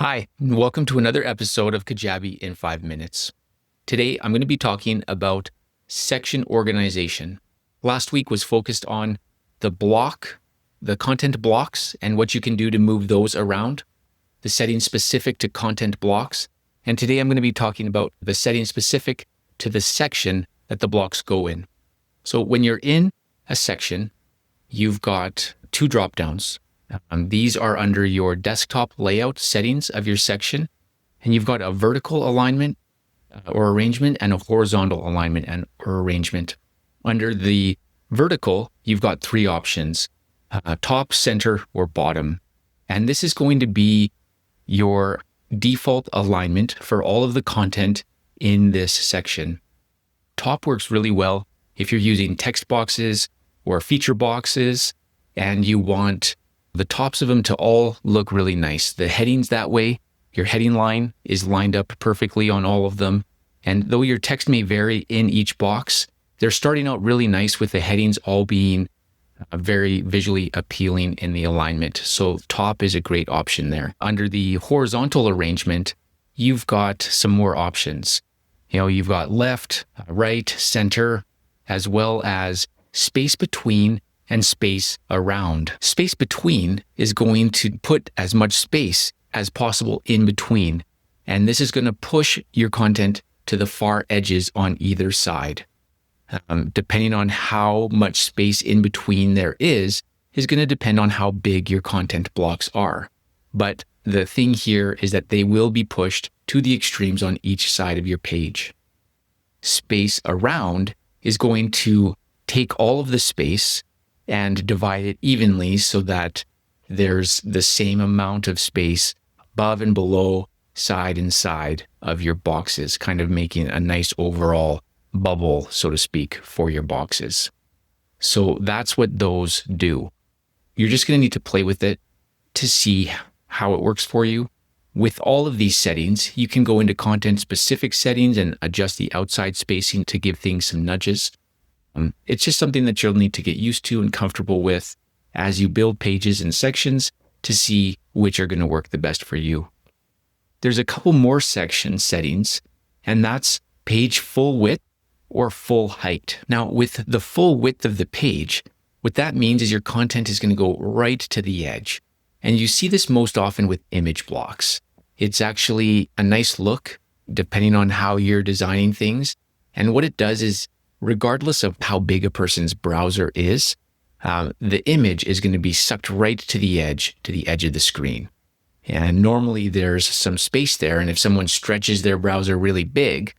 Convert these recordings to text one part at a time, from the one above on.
Hi, and welcome to another episode of Kajabi in 5 minutes. Today, I'm going to be talking about section organization. Last week was focused on the content blocks, and what you can do to move those around, the settings specific to content blocks. And today, I'm going to be talking about the settings specific to the section that the blocks go in. So when you're in a section, you've got two drop-downs. These are under your desktop layout settings of your section, and you've got a vertical alignment or arrangement and a horizontal alignment or arrangement. Under the vertical, you've got three options, top, center, or bottom. And this is going to be your default alignment for all of the content in this section. Top works really well if you're using text boxes or feature boxes and you want the tops of them to all look really nice. The headings that way, your heading line is lined up perfectly on all of them. And though your text may vary in each box, they're starting out really nice with the headings all being very visually appealing in the alignment. So top is a great option there. Under the horizontal arrangement, you've got some more options. You've got left, right, center, as well as space between and space around. Space between is going to put as much space as possible in between. And this is going to push your content to the far edges on either side. Depending on how much space in between there is going to depend on how big your content blocks are. But the thing here is that they will be pushed to the extremes on each side of your page. Space around is going to take all of the space and divide it evenly so that there's the same amount of space above and below, side and side of your boxes, kind of making a nice overall bubble, so to speak, for your boxes. So that's what those do. You're just going to need to play with it to see how it works for you. With all of these settings, you can go into content-specific settings and adjust the outside spacing to give things some nudges. It's just something that you'll need to get used to and comfortable with as you build pages and sections to see which are going to work the best for you. There's a couple more section settings, and that's page full width or full height. Now, with the full width of the page, what that means is your content is going to go right to the edge. And you see this most often with image blocks. It's actually a nice look, depending on how you're designing things. And what it does is, regardless of how big a person's browser is, the image is going to be sucked right to the edge of the screen. And normally there's some space there. And if someone stretches their browser really big,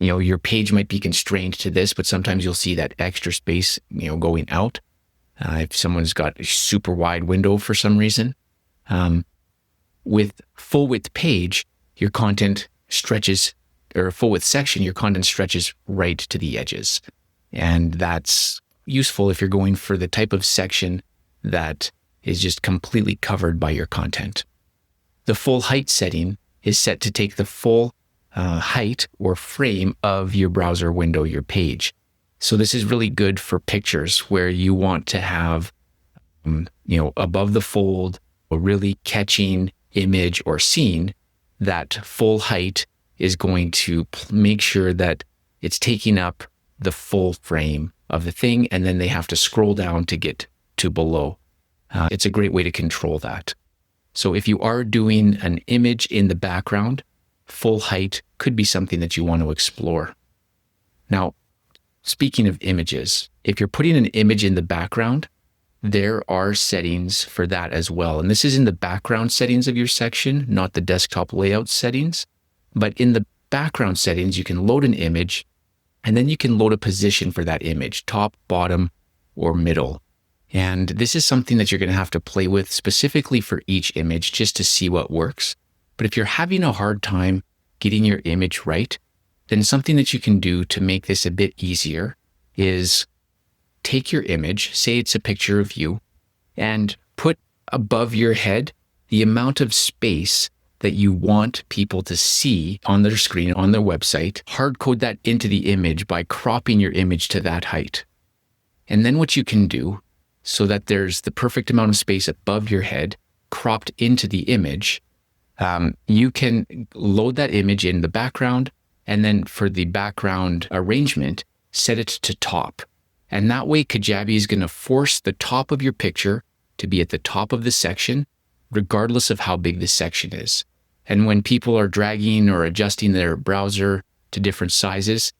your page might be constrained to this, but sometimes you'll see that extra space, going out. If someone's got a super wide window for some reason. With full width page, your content stretches, or a full width section, your content stretches right to the edges. And that's useful if you're going for the type of section that is just completely covered by your content. The full height setting is set to take the full height or frame of your browser window, your page. So this is really good for pictures where you want to have, above the fold, a really catching image or scene. That full height is going to make sure that it's taking up the full frame of the thing, and then they have to scroll down to get to below. It's a great way to control that. So if you are doing an image in the background, full height could be something that you want to explore. Now, speaking of images, if you're putting an image in the background, there are settings for that as well. And this is in the background settings of your section, not the desktop layout settings. But in the background settings, you can load an image, and then you can load a position for that image, top, bottom, or middle. And this is something that you're going to have to play with specifically for each image just to see what works. But if you're having a hard time getting your image right, then something that you can do to make this a bit easier is take your image, say it's a picture of you, and put above your head the amount of space that you want people to see on their screen, on their website. Hard code that into the image by cropping your image to that height. And then what you can do, so that there's the perfect amount of space above your head cropped into the image, You can load that image in the background, and then for the background arrangement, set it to top. And that way, Kajabi is going to force the top of your picture to be at the top of the section, regardless of how big the section is. And when people are dragging or adjusting their browser to different sizes,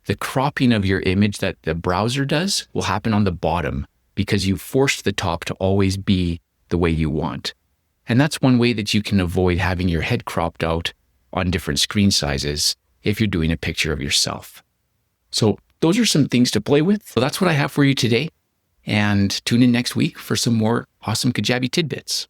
the cropping of your image that the browser does will happen on the bottom because you forced the top to always be the way you want. And that's one way that you can avoid having your head cropped out on different screen sizes if you're doing a picture of yourself. So those are some things to play with. So that's what I have for you today. And tune in next week for some more awesome Kajabi tidbits.